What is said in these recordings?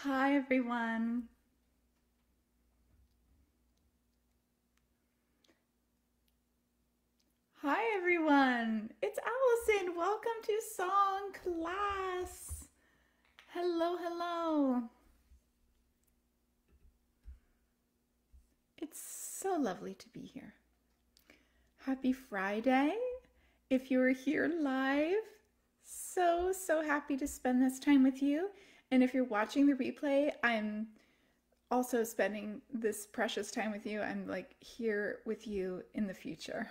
Hi, everyone. Hi, everyone. It's Allison. Welcome to song class. Hello, hello. It's so lovely to be here. Happy Friday. If you're here live, so happy to spend this time with you. And if you're watching the replay, I'm also spending this precious time with you. I'm like here with you in the future.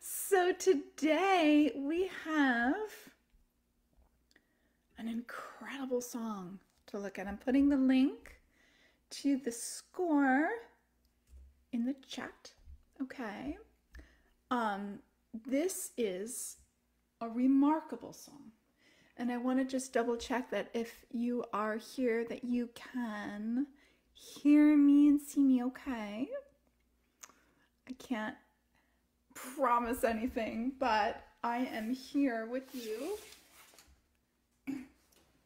So today we have an incredible song to look at. I'm putting the link to the score in the chat. Okay. Um, this is a remarkable song. And I want to just double check that if you are here that you can hear me and see me okay. I can't promise anything, but I am here with you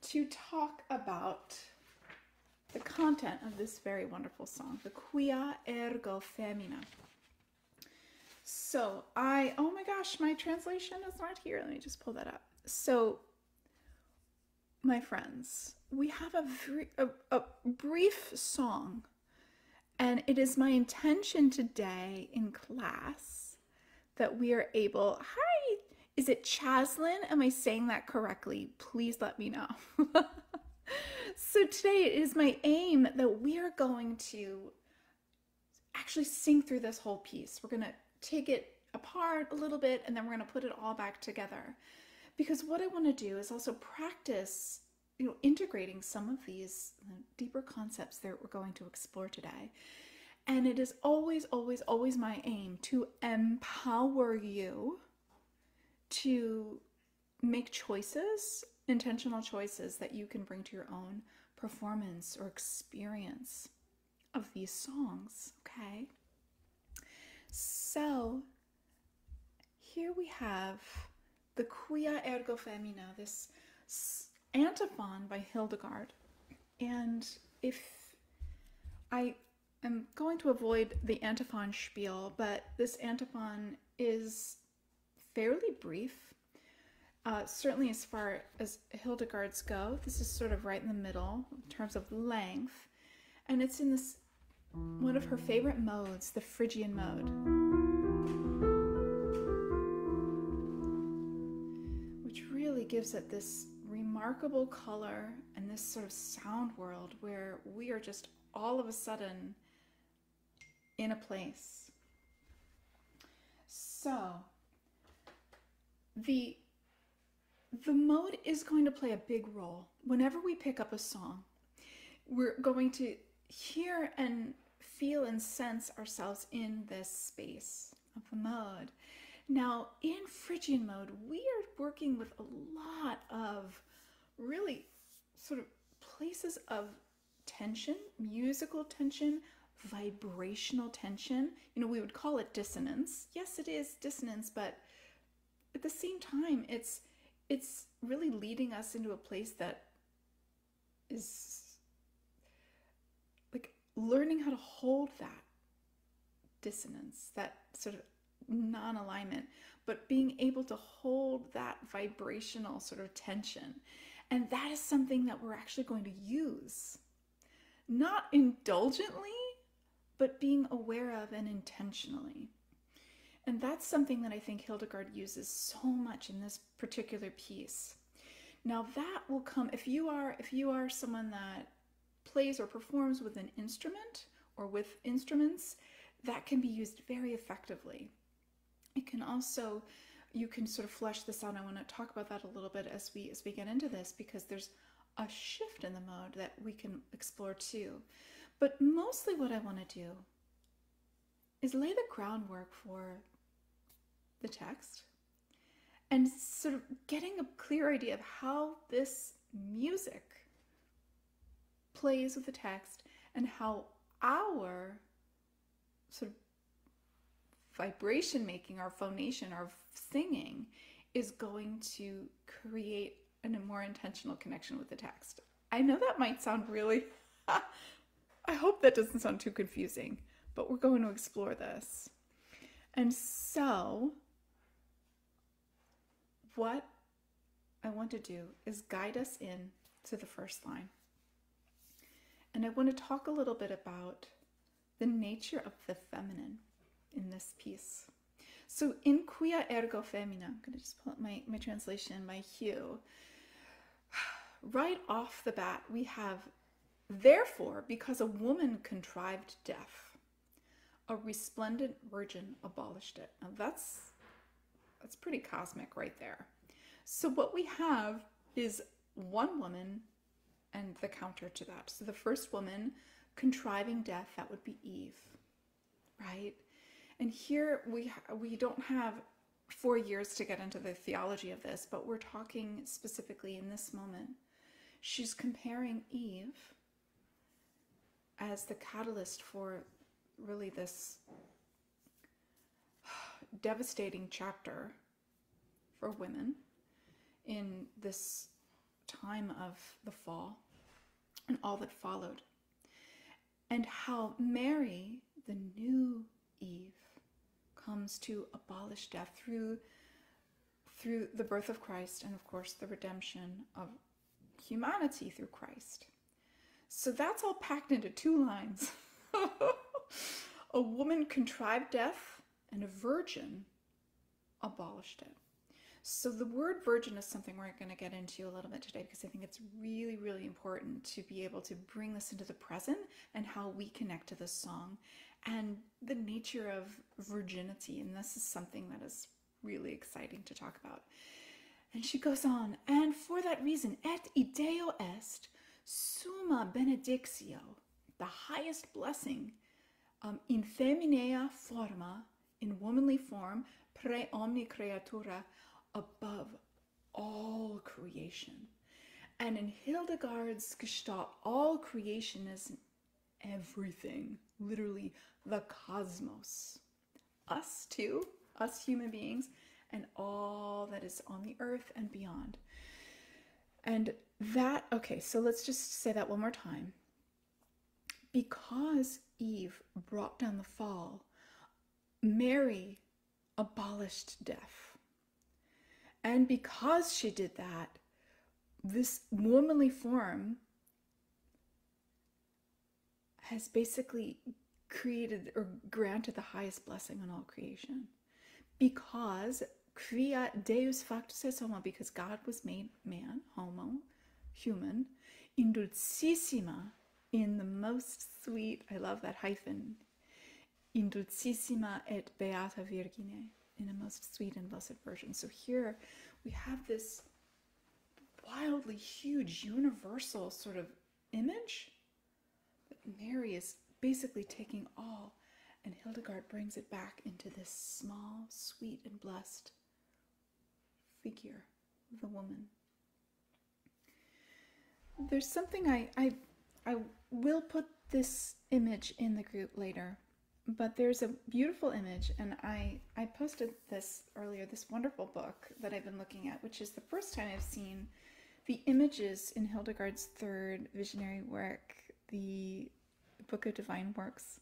to talk about the content of this very wonderful song, the Quia, ergo femina. So oh my gosh, my translation is not here. Let me just pull that up. So, my friends, we have a brief song, and it is my intention today in class that we are able. Hi, is it Chaslin? Am I saying that correctly? Please let me know. So today it is my aim that we are going to actually sing through this whole piece. We're going to take it apart a little bit and then we're going to put it all back together. Because what I want to do is also practice, integrating some of these deeper concepts that we're going to explore today. And it is always, always, always my aim to empower you to make choices, intentional choices that you can bring to your own performance or experience of these songs, okay? So here we have the Quia ergo femina, this antiphon by Hildegard. And if I am going to avoid the antiphon spiel, but this antiphon is fairly brief. Certainly as far as Hildegard's go, this is sort of right in the middle in terms of length. And it's in this one of her favorite modes, the Phrygian mode, which really gives it this remarkable color and this sort of sound world where we are just all of a sudden in a place. So the mode is going to play a big role. Whenever we pick up a song, we're going to hear and feel and sense ourselves in this space of the mode. Now, in Phrygian mode, we are working with a lot of really sort of places of tension, musical tension, vibrational tension. We would call it dissonance. Yes, it is dissonance, but at the same time, it's really leading us into a place that is like learning how to hold that dissonance, that sort of non-alignment, but being able to hold that vibrational sort of tension. And that is something that we're actually going to use, not indulgently, but being aware of and intentionally. And that's something that I think Hildegard uses so much in this particular piece. Now that will come if you are someone that plays or performs with an instrument or with instruments, that can be used very effectively. It can also, you can sort of flesh this out. I want to talk about that a little bit as we get into this, because there's a shift in the mode that we can explore too. But mostly what I want to do is lay the groundwork for the text and sort of getting a clear idea of how this music plays with the text and how our sort of vibration making, our phonation, our singing is going to create and a more intentional connection with the text. I know that might sound really, I hope that doesn't sound too confusing, but we're going to explore this. And so, what I want to do is guide us in to the first line. And I want to talk a little bit about the nature of the feminine in this piece. So in Quia, ergo femina, I'm going to just pull up my translation, my hue. Right off the bat, we have, therefore, because a woman contrived death, a resplendent virgin abolished it. Now that's pretty cosmic right there. So what we have is one woman and the counter to that. So the first woman contriving death, that would be Eve, right? And here we don't have 4 years to get into the theology of this, but we're talking specifically in this moment. She's comparing Eve as the catalyst for really this devastating chapter for women in this time of the fall and all that followed. And how Mary, the new Eve, comes to abolish death through the birth of Christ and, of course, the redemption of humanity through Christ. So that's all packed into 2 lines. A woman contrived death and a virgin abolished it. So the word virgin is something we're going to get into a little bit today, because I think it's really, really important to be able to bring this into the present and how we connect to this song and the nature of virginity. And this is something that is really exciting to talk about. And she goes on, and for that reason, et ideo est summa benedictio, the highest blessing, in feminea forma, in womanly form, pre omni creatura, above all creation. And in Hildegard's Gestalt, all creation is everything, literally the cosmos. Us too, us human beings, and all that is on the earth and beyond. And that, okay, so let's just say that one more time. Because Eve brought down the fall, Mary abolished death. And because she did that, this womanly form has basically created or granted the highest blessing on all creation. Because Quia Deus factus est homo, because God was made man, homo, human, in dulcissima, in the most sweet, I love that hyphen, in dulcissima et beata virgine, in a most sweet and blessed virgin. So here we have this wildly huge universal sort of image that Mary is basically taking all, and Hildegard brings it back into this small, sweet, and blessed figure of the woman. There's something I will put this image in the group later, but there's a beautiful image, and I posted this earlier, this wonderful book that I've been looking at, which is the first time I've seen the images in Hildegard's third visionary work, the Book of Divine Works,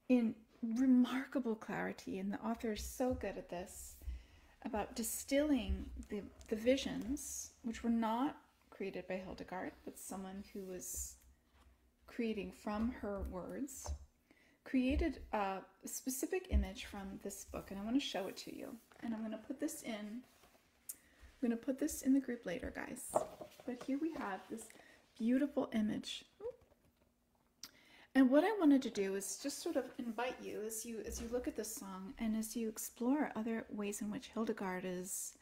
in remarkable clarity. And the author is so good at this, about distilling the visions, which were not created by Hildegard, but someone who was creating from her words, created a specific image from this book, and I want to show it to you. And I'm going to put this in. I'm going to put this in the group later, guys. But here we have this beautiful image. And what I wanted to do is just sort of invite you as you look at this song, and as you explore other ways in which Hildegard is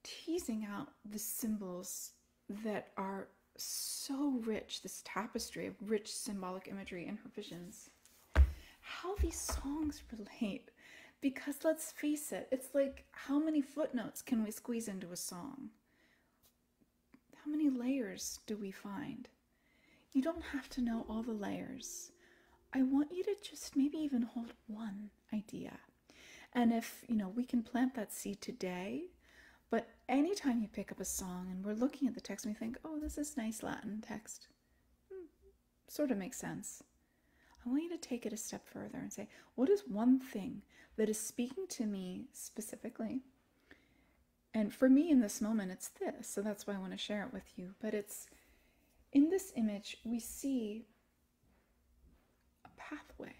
teasing out the symbols that are so rich, this tapestry of rich symbolic imagery in her visions, how these songs relate. Because let's face it, it's like, how many footnotes can we squeeze into a song? How many layers do we find? You don't have to know all the layers. I want you to just maybe even hold one idea. And if, we can plant that seed today, But anytime you pick up a song and we're looking at the text and we think, oh, this is nice Latin text, sort of makes sense. I want you to take it a step further and say, what is one thing that is speaking to me specifically? And for me in this moment, it's this. So that's why I want to share it with you. But it's, in this image, we see a pathway.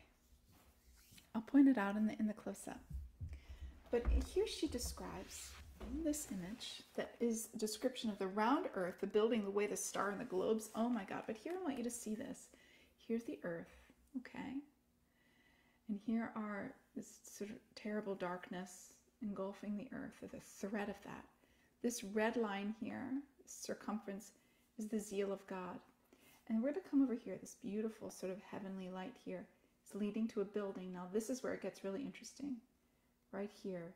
I'll point it out in the close-up. But here she describes, in this image, that is a description of the round earth, the building, the way the star and the globes. Oh my God, but here I want you to see this. Here's the earth, okay? And here are this sort of terrible darkness engulfing the earth, or the thread of that. This red line here, circumference, is the zeal of God. And we're going to come over here, this beautiful sort of heavenly light here. It's leading to a building. Now this is where it gets really interesting. Right here.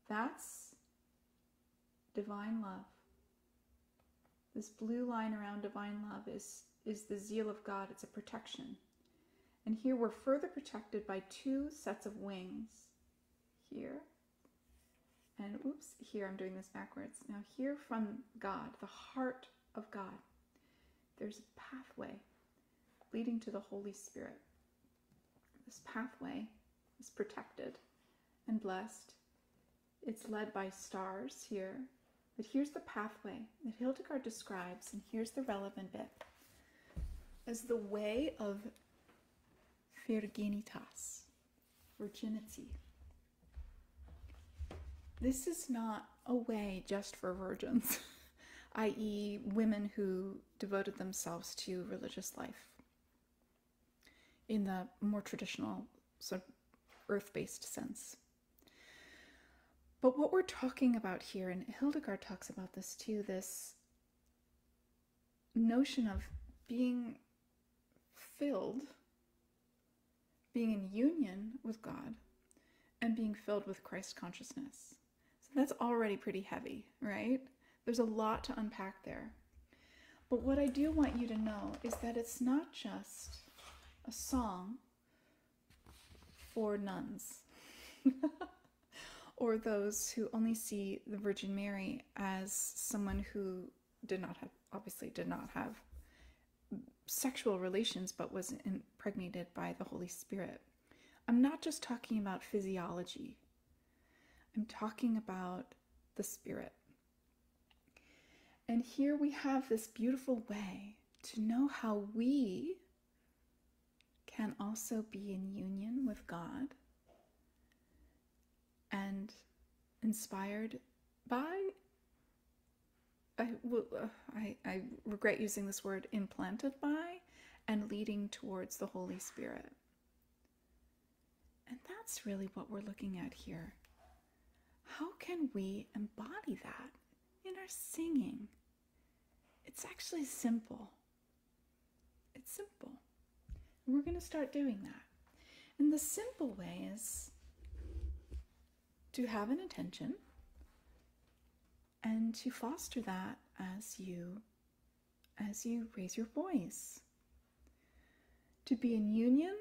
That's divine love. This blue line around divine love is the zeal of God. It's a protection. And here we're further protected by two sets of wings. Here. And oops, here I'm doing this backwards. Now here from God, the heart of God, there's a pathway leading to the Holy Spirit. This pathway is protected and blessed. It's led by stars here. But here's the pathway that Hildegard describes, and here's the relevant bit, as the way of virginitas, virginity. This is not a way just for virgins, i.e. women who devoted themselves to religious life in the more traditional sort of earth-based sense. But what we're talking about here, and Hildegard talks about this too, this notion of being filled, being in union with God, and being filled with Christ consciousness. So that's already pretty heavy, right? There's a lot to unpack there. But what I do want you to know is that it's not just a song for nuns or those who only see the Virgin Mary as someone who obviously did not have sexual relations, but was impregnated by the Holy Spirit. I'm not just talking about physiology. I'm talking about the Spirit. And here we have this beautiful way to know how we can also be in union with God and inspired by, I regret using this word, implanted by, and leading towards the Holy Spirit. And that's really what we're looking at here. How can we embody that in our singing? It's actually simple. It's simple. And we're going to start doing that. And the simple way is to have an intention and to foster that as you raise your voice. To be in union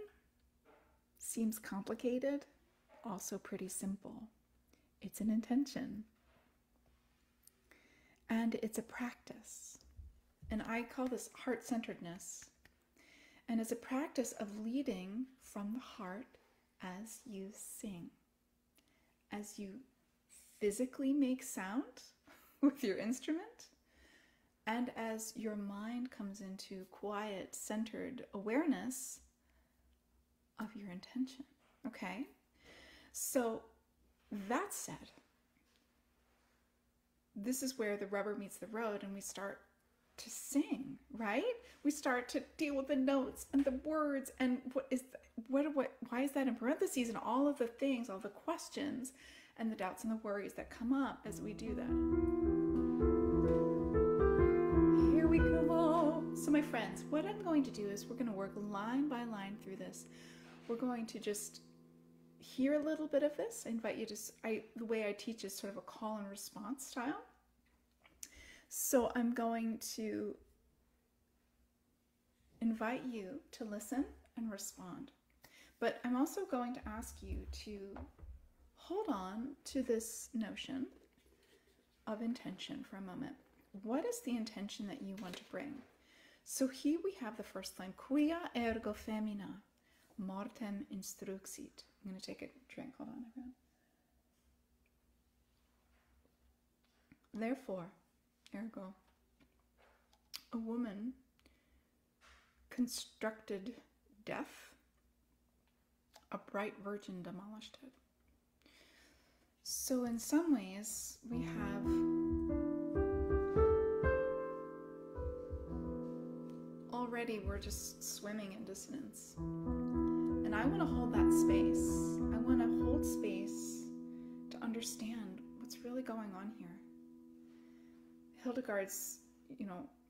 seems complicated, also pretty simple. It's an intention. And it's a practice. And I call this heart-centeredness. And it's a practice of leading from the heart as you sing. As you physically make sound with your instrument, and as your mind comes into quiet, centered awareness of your intention. Okay? So, that said, this is where the rubber meets the road and we start to sing, right? We start to deal with the notes and the words and why is that in parentheses, and all of the things, all the questions and the doubts and the worries that come up as we do that. Here we go. So my friends, what I'm going to do is we're going to work line by line through this. We're going to just hear a little bit of this. I invite you to, the way I teach is sort of a call and response style. So I'm going to invite you to listen and respond. But I'm also going to ask you to hold on to this notion of intention for a moment. What is the intention that you want to bring? So here we have the first line, Quia ergo femina, mortem instruxit. I'm going to take a drink. Hold on, everyone. Therefore, ergo, a woman constructed death, a bright virgin demolished it. So in some ways, we have already, we're just swimming in dissonance. And I want to hold that space. I want to hold space to understand what's really going on here. Hildegard's,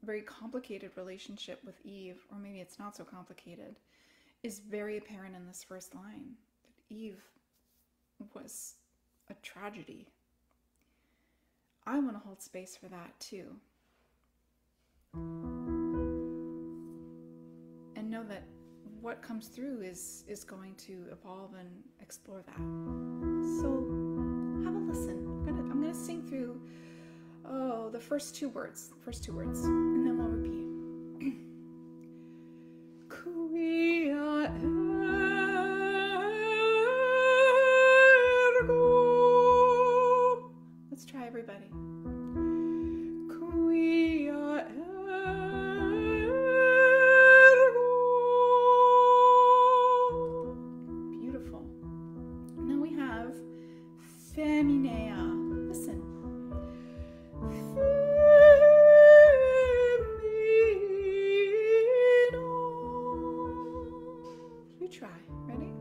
very complicated relationship with Eve, or maybe it's not so complicated, is very apparent in this first line. That Eve was a tragedy. I want to hold space for that too. And know that what comes through is going to evolve and explore that. So have a listen. I'm gonna sing through the first two words, and then we'll repeat. Quia ergo. Let's try, everybody. Quia ergo. Beautiful. Now we have feminea. Listen. You try. Ready?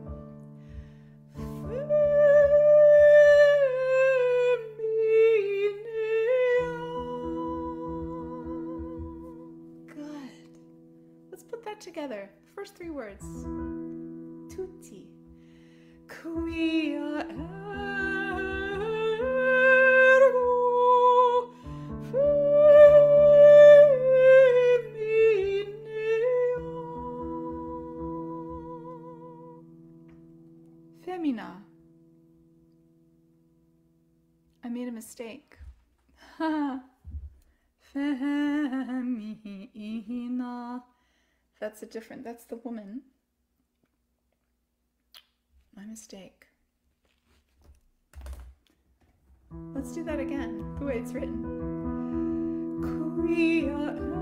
Good. Let's put that together. The first three words. Tutti. Quia femina. I made a mistake. Femina. That's the woman. My mistake. Let's do that again, the way it's written. Quia ergo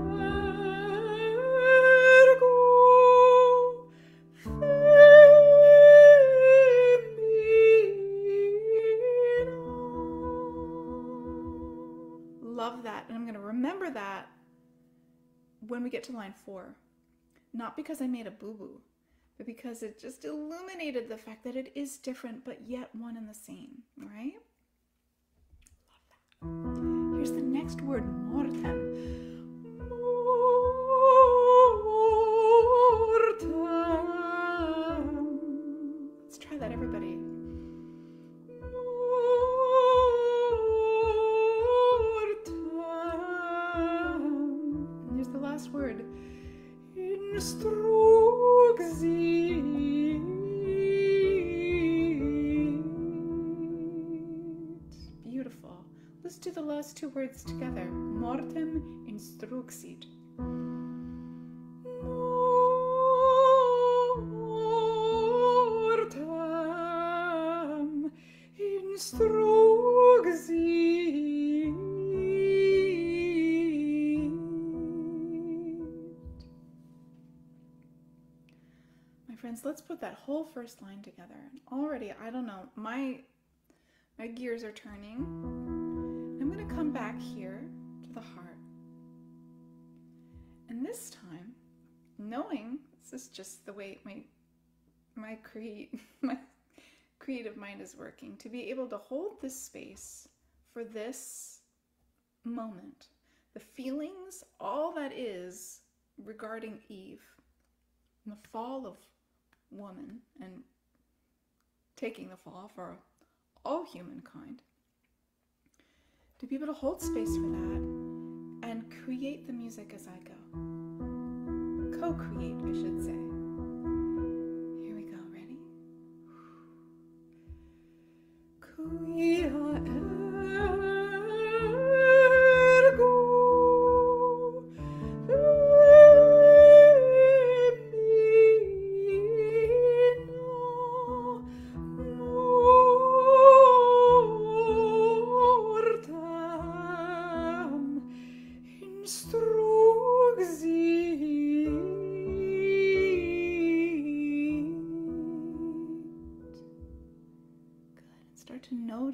love that, and I'm going to remember that when we get to line 4. Not because I made a boo-boo, but because it just illuminated the fact that it is different, but yet one and the same, right? Love that. Here's the next word, mortem. Mortem. Let's try that, everybody. Last word, instruxit. Beautiful. Let's do the last two words together. Mortem instruxit. Mortem instruxit. Friends, let's put that whole first line together. Already, I don't know, my gears are turning. I'm going to come back here to the heart. And this time, knowing this is just the way my creative mind is working, to be able to hold this space for this moment, the feelings, all that is regarding Eve, and the fall of woman, and taking the fall for all humankind, to be able to hold space for that and create the music as I go. Co-create, I should say. Here we go, ready? Quia ergo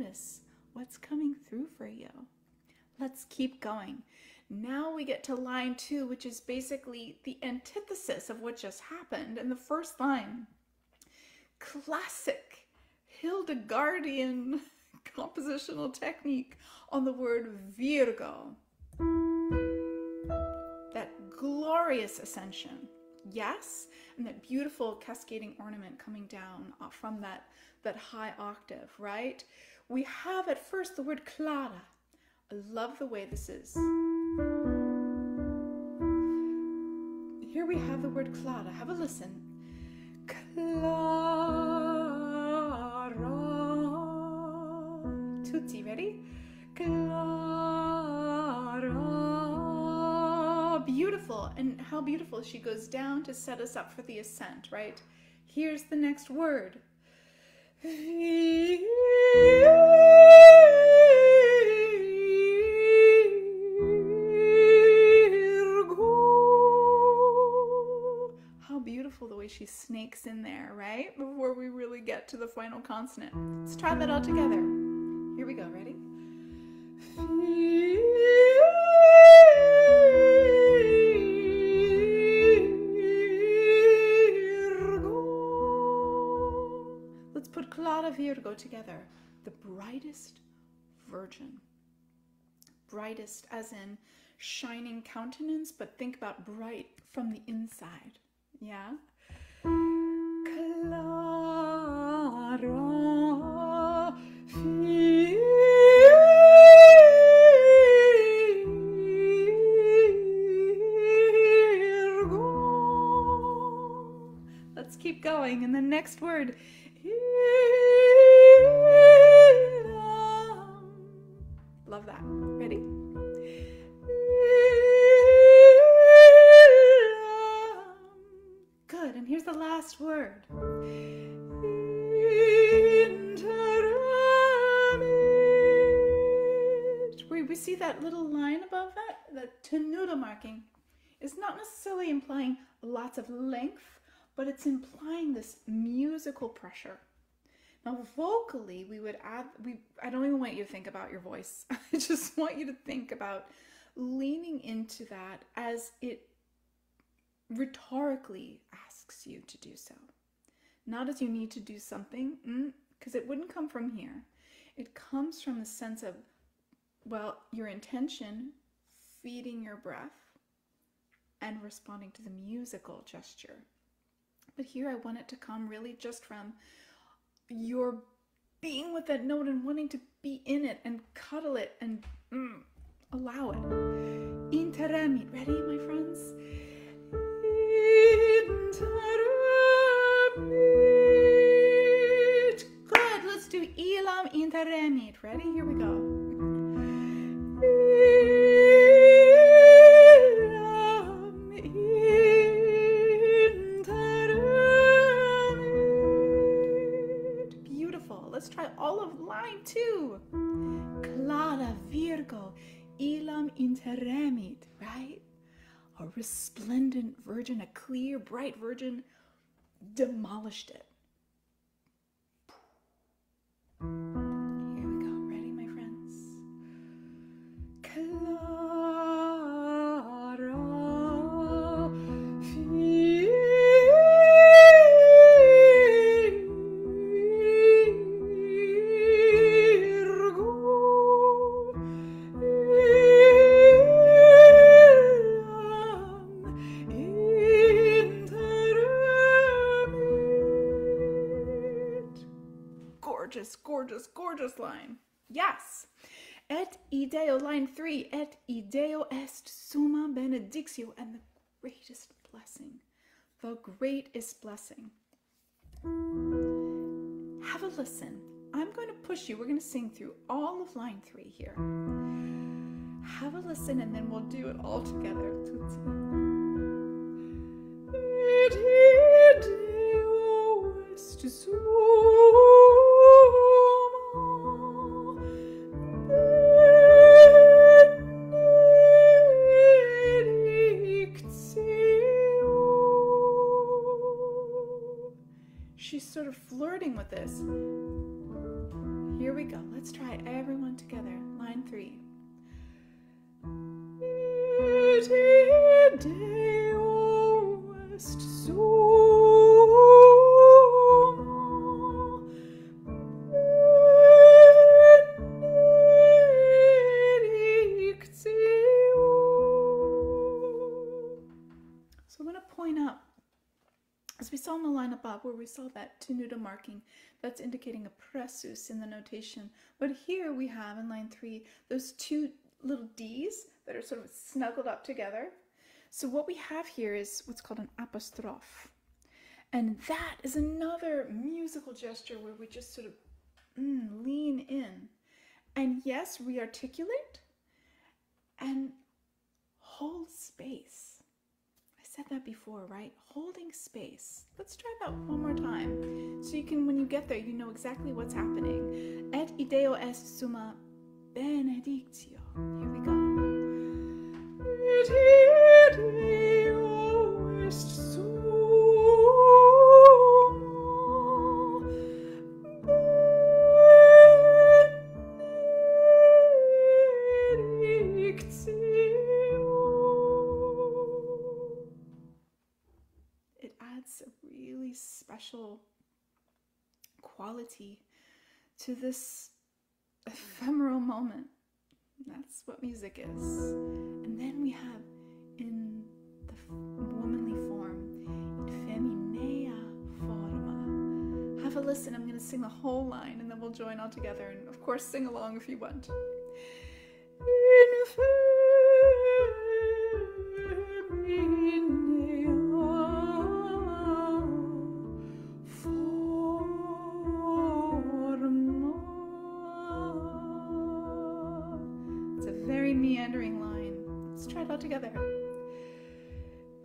notice what's coming through for you. Let's keep going. Now we get to line 2, which is basically the antithesis of what just happened. In the first line, classic Hildegardian compositional technique on the word virgo. That glorious ascension, yes, and that beautiful cascading ornament coming down from that high octave, right? We have at first the word clara. I love the way this is. Here we have the word clara. Have a listen. Clara. Tutti, ready? Clara. Beautiful. And how beautiful she goes down to set us up for the ascent, right? Here's the next word. How beautiful the way she snakes in there, right? Before we really get to the final consonant. Let's try that all together. Here we go, ready? Let's put Clara Virgo together. The brightest virgin. Brightest as in shining countenance, but think about bright from the inside. Yeah? Clara Virgo. Let's keep going. And the next word. Love that. Ready? Good. And here's the last word. Where we see that little line above that, the tenuto marking, is not necessarily implying lots of length, but it's implying this musical pressure. Now, vocally, we would add, I don't even want you to think about your voice. I just want you to think about leaning into that as it rhetorically asks you to do so. Not as you need to do something, because it wouldn't come from here. It comes from the sense of, well, your intention, feeding your breath, and responding to the musical gesture. But here I want it to come really just from your being with that note and wanting to be in it and cuddle it and allow it. Interemit. Ready, my friends? Interemit. Good. Let's do ilam interemit. Ready? Here we go. Let's try all of line 2. Clara Virgo, ilam interemit, right? A resplendent virgin, a clear, bright virgin, demolished it. Here we go. Ready, my friends? Clara gorgeous line. Yes. Et ideo, line 3. Et ideo est summa benedictio, and the greatest blessing. The greatest blessing. Have a listen. I'm going to push you. We're going to sing through all of line 3 here. Have a listen, and then we'll do it all together. Et ideo est summa She's sort of flirting with this. Here here we go. Let's try it, everyone together. Line 3. Ite Deo est sumo benedictio. So I'm going to point up, as we saw in the line above where we saw that tenuta marking, that's indicating a pressus in the notation. But here we have in line 3 those two little D's that are sort of snuggled up together. So what we have here is what's called an apostrophe. And that is another musical gesture where we just sort of lean in. And yes, re-articulate and hold space. I said that before, right? Holding space. Let's try that one more time. So you can, when you get there, you know exactly what's happening. Et ideo est summa benedictio. Here we go. Et ideo est summa benedictio. It adds a really special quality to this ephemeral moment. That's what music is. And then we have in the womanly form, in feminea forma. Have a listen. I'm going to sing the whole line and then we'll join all together. And of course, sing along if you want. In feminea meandering line. Let's try it all together.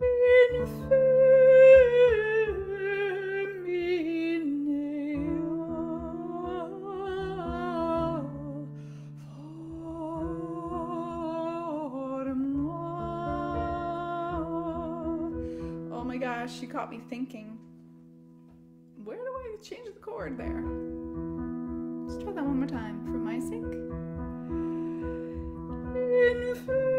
In feminea forma. Oh my gosh, you caught me thinking, where do I change the chord there? Let's try that one more time for my sake. In feminea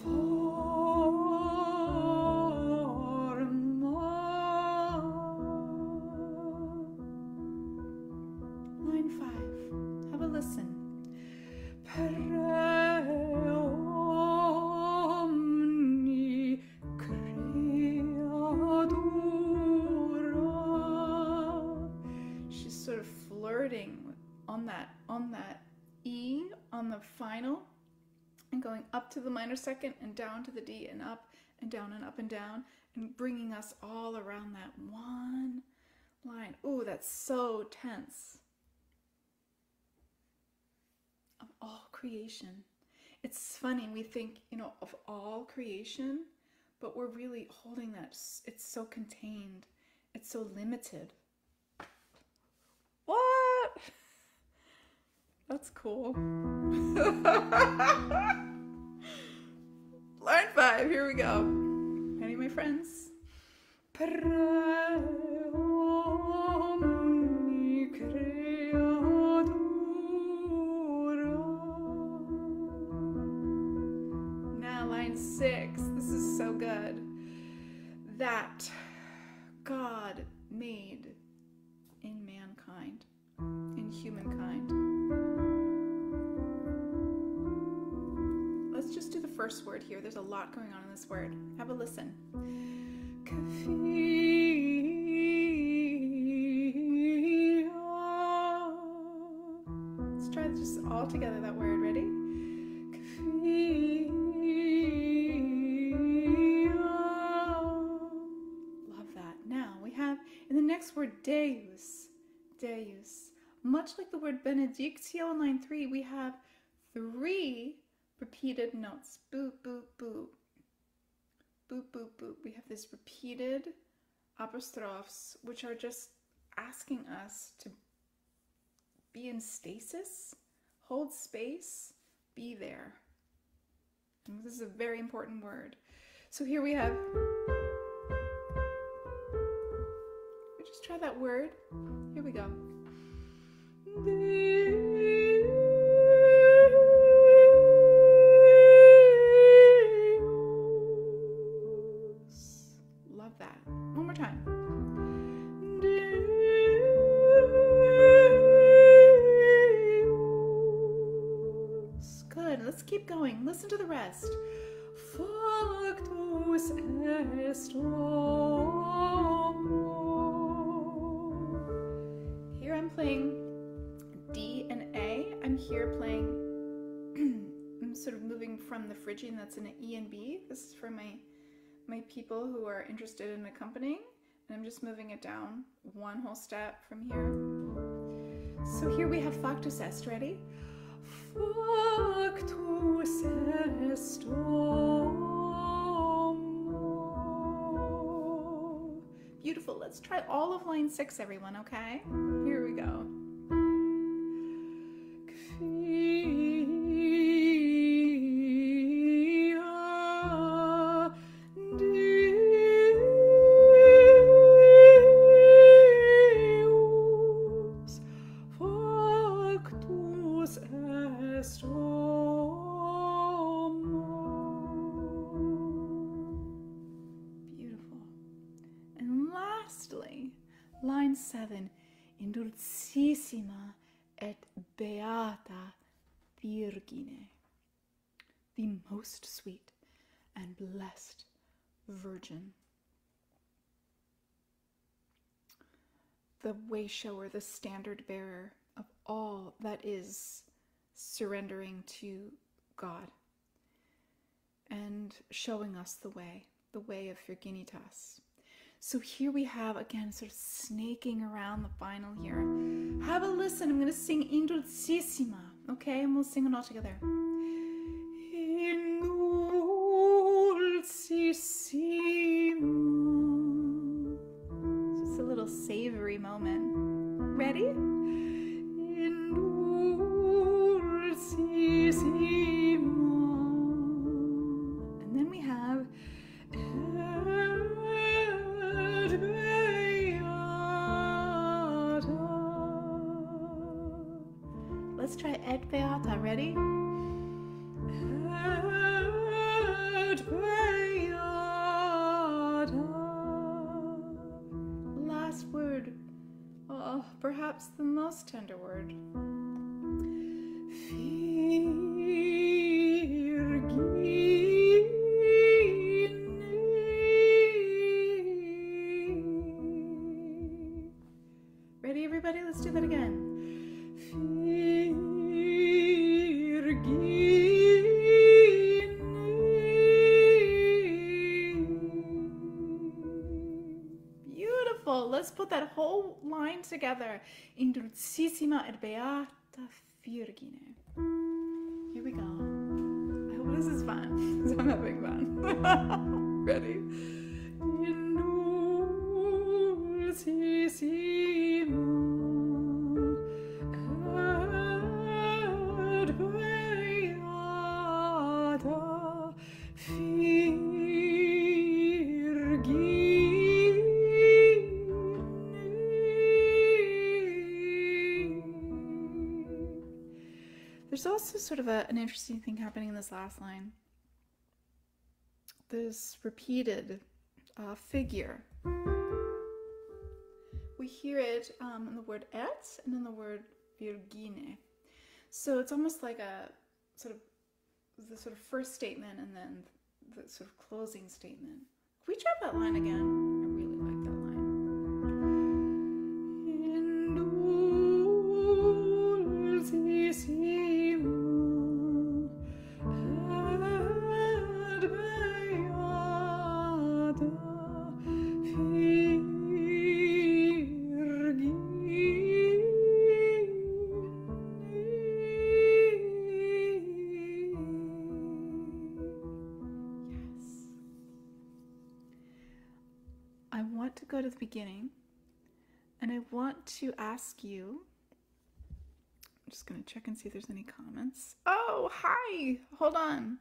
forma. Line 5. Have a listen. Per omni creatura. She's sort of flirting on that E on the final and going up to the minor second and down to the D and up and down and up and down and bringing us all around that one line. Ooh, that's so tense. Of all creation. It's funny, we think, of all creation, but we're really holding that. It's so contained. It's so limited. What? That's cool. Line 5, here we go. Ready, my friends? Per omni creatura. Now line 6. This is so good. That God made in mankind, in humankind. Let's just do the first word here. There's a lot going on in this word. Have a listen. Quia. Let's try this all together, that word. Ready? Quia. Love that. Now we have in the next word Deus. Deus. Much like the word benedictio in line 3, we have 3 repeated notes. Boop, boop, boop. Boop, boop, boop. We have this repeated apostrophes, which are just asking us to be in stasis, hold space, be there. And this is a very important word. So here we have We just try that word. Here we go. Love that. One more time. Good. Let's keep going. Listen to the rest. Factus est homo. Here I'm playing D and A. I'm here playing, I'm sort of moving from the Phrygian that's in an E and B. This is for my people who are interested in accompanying. And I'm just moving it down one whole step from here. So here we have factus est. Ready? Factus est homo. Beautiful. Let's try all of line 6, everyone, okay? Here we go. Line 7, indulcissima et beata Virgine, the most sweet and blessed Virgin. The way shower, the standard bearer of all that is surrendering to God and showing us the way of Virginitas. So here we have, again, sort of snaking around the final here. Have a listen. I'm going to sing Indulcissima, okay? And we'll sing it all together. Indulcissima. Just a little savory moment. Ready? Indulcissima. And then we have let's try et beata. Ready? Et beata. Last word. Oh, perhaps the most tender word. Ready, everybody? Let's do that again. Beautiful. Let's put that whole line together. Indulcissima et beata Virgine. Here we go. I hope this is fun, because I'm having fun. Ready? Indulcissima et beata There's also sort of an interesting thing happening in this last line. This repeated figure. We hear it in the word et and in the word Virgine. So it's almost like a sort of the sort of first statement and then the sort of closing statement. Can we try that line again? I really like that line. I want to go to the beginning, and I want to ask you, I'm just going to check and see if there's any comments. Oh, hi! Hold on.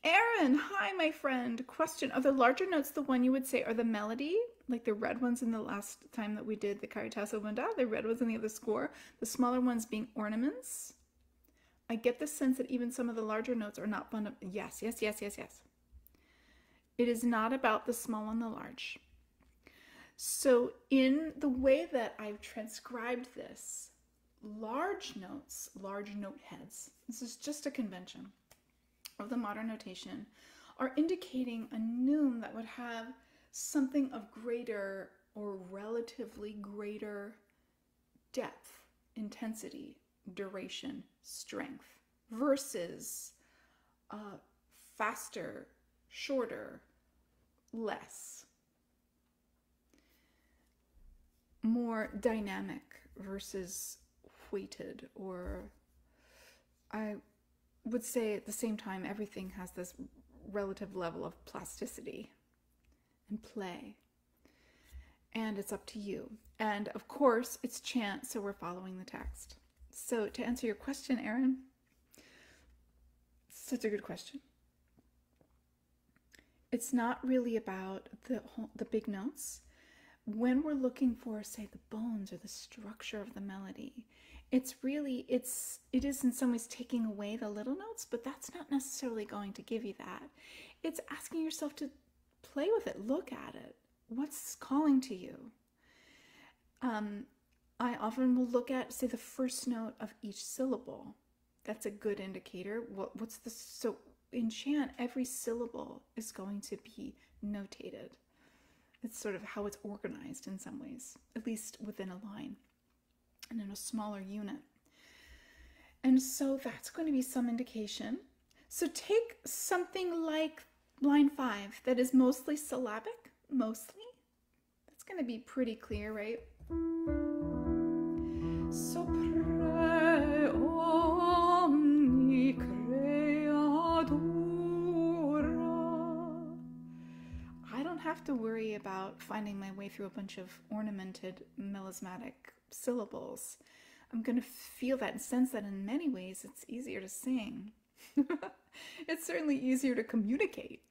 Aaron, hi, my friend. Question, are the larger notes the one you would say are the melody? like the red ones in the last time that we did the Caritasso Mondel, the red ones in the other score, the smaller ones being ornaments. I get the sense that even some of the larger notes are not fun. Yes, yes, yes, yes, yes. It is not about the small and the large. So in the way that I've transcribed this, large notes, large note heads, this is just a convention of the modern notation, are indicating a neum that would have something of greater or relatively greater depth, intensity, duration, strength, versus faster, shorter, less, more dynamic versus weighted, or I would say at the same time everything has this relative level of plasticity and play, and it's up to you. And of course it's chant, so we're following the text. So to answer your question, Erin, such a good question. It's not really about the big notes. When we're looking for, say, the bones or the structure of the melody, it is in some ways taking away the little notes, but that's not necessarily going to give you that. It's asking yourself to play with it, look at it. What's calling to you? I often will look at, say, the first note of each syllable. That's a good indicator. So in chant, every syllable is going to be notated. It's sort of how it's organized in some ways, at least within a line and in a smaller unit. And so that's going to be some indication. So take something like line 5 that is mostly syllabic, mostly. That's going to be pretty clear, right? Sopra omni creatura. I don't have to worry about finding my way through a bunch of ornamented melismatic syllables. I'm going to feel that and sense that in many ways it's easier to sing. It's certainly easier to communicate.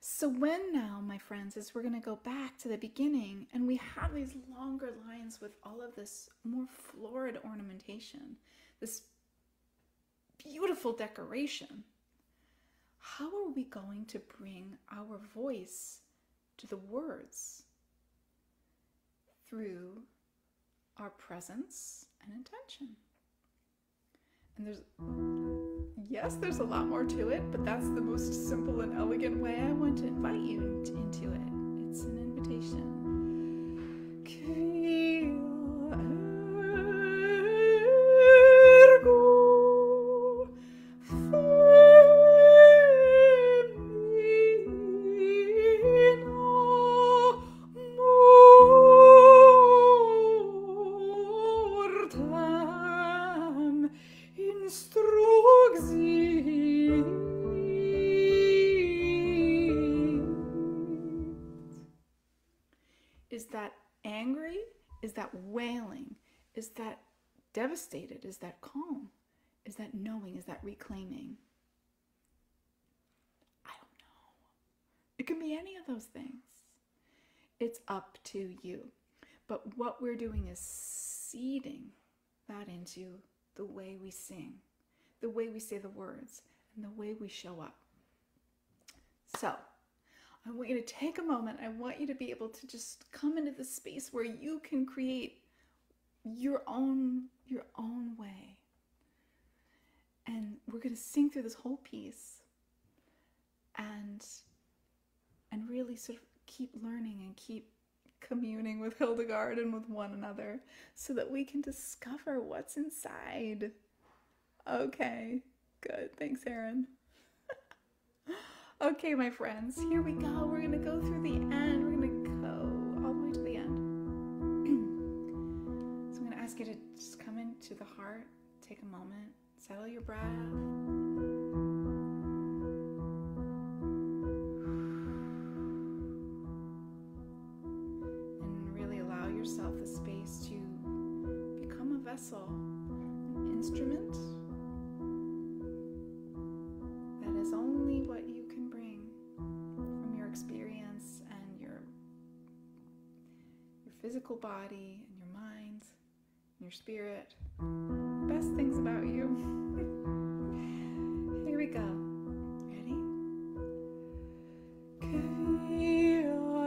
So when now, my friends, is we're going to go back to the beginning and we have these longer lines with all of this more florid ornamentation, this beautiful decoration. How are we going to bring our voice to the words? Through our presence and intention. And there's a lot more to it, but that's the most simple and elegant way I want to invite you into it. It's an invitation. Quia, ergo, femina, mortem, instruxit. Is that angry? Is that wailing? Is that devastated? Is that calm? Is that knowing? Is that reclaiming? I don't know. It can be any of those things. It's up to you. But what we're doing is seeding that into the way we sing, the way we say the words, and the way we show up. So, I want you to take a moment. I want you to be able to just come into the space where you can create your own way. And we're going to sing through this whole piece and really sort of keep learning and keep communing with Hildegard and with one another so that we can discover what's inside. Okay, good. Thanks, Erin. Okay, my friends, here we go. We're going to go through the end. We're going to go all the way to the end. So I'm going to ask you to just come into the heart, take a moment, settle your breath. And really allow yourself the space to become a vessel, an instrument that is only what you can bring from your experience and your your physical body and your mind and your spirit. Best things about you. Here we go. Ready? Quia, ergo,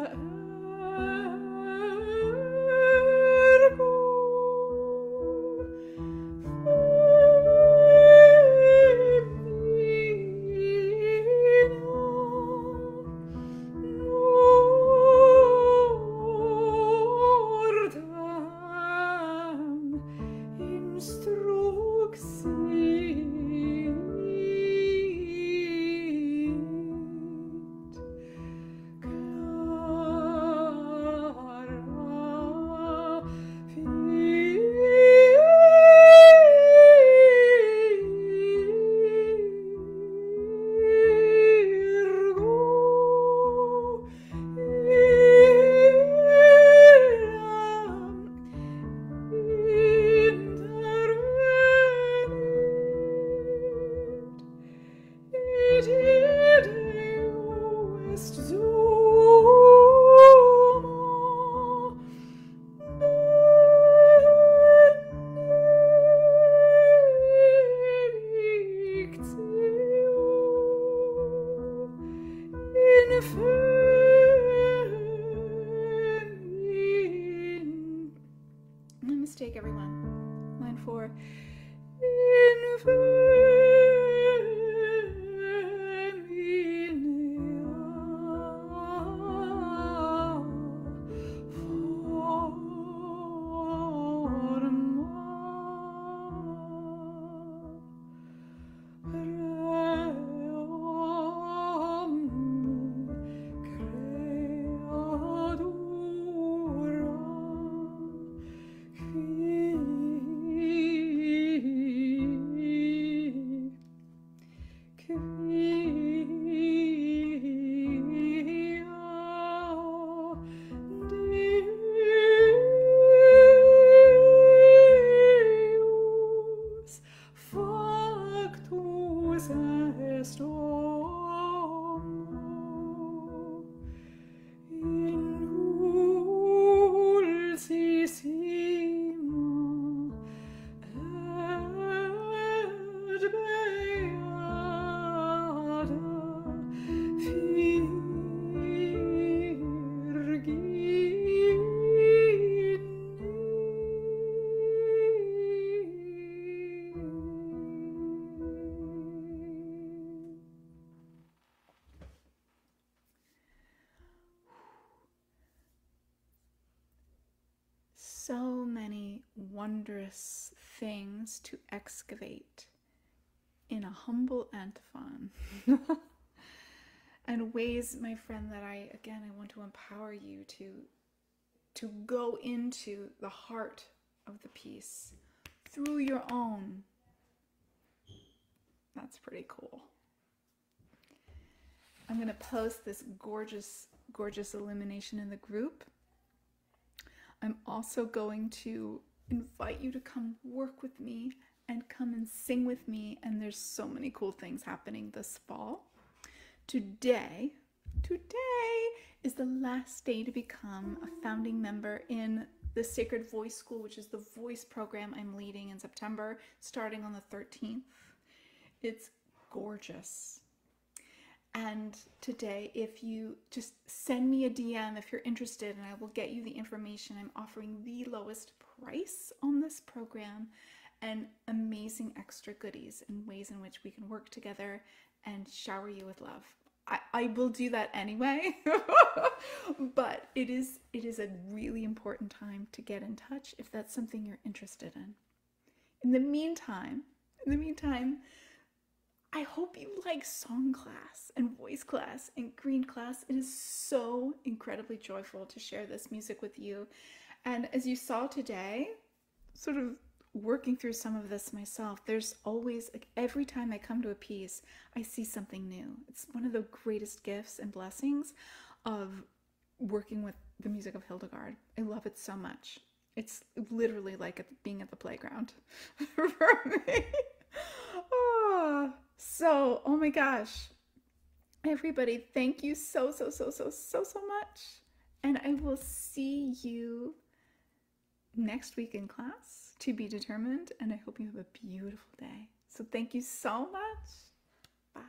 No mistake, everyone. Line 4. So many wondrous things to excavate in a humble antiphon. And ways, my friend, that I want to empower you to go into the heart of the piece through your own. That's pretty cool. I'm going to post this gorgeous, gorgeous illumination in the group. I'm also going to invite you to come work with me and come and sing with me. And there's so many cool things happening this fall. Today is the last day to become a founding member in the Sacred Voice School, which is the voice program I'm leading in September, starting on the 13th. It's gorgeous. And today, if you just send me a DM if you're interested, and I will get you the information. I'm offering the lowest price on this program and amazing extra goodies and ways in which we can work together and shower you with love. I will do that anyway, but it is a really important time to get in touch if that's something you're interested in. In the meantime, I hope you like song class and voice class and green class. It is so incredibly joyful to share this music with you. And as you saw today, sort of working through some of this myself, there's always, like, every time I come to a piece, I see something new. It's one of the greatest gifts and blessings of working with the music of Hildegard. I love it so much. It's literally like being at the playground for me. So, oh my gosh, everybody, thank you so much. And I will see you next week in class, to be determined. And I hope you have a beautiful day. So thank you so much. Bye.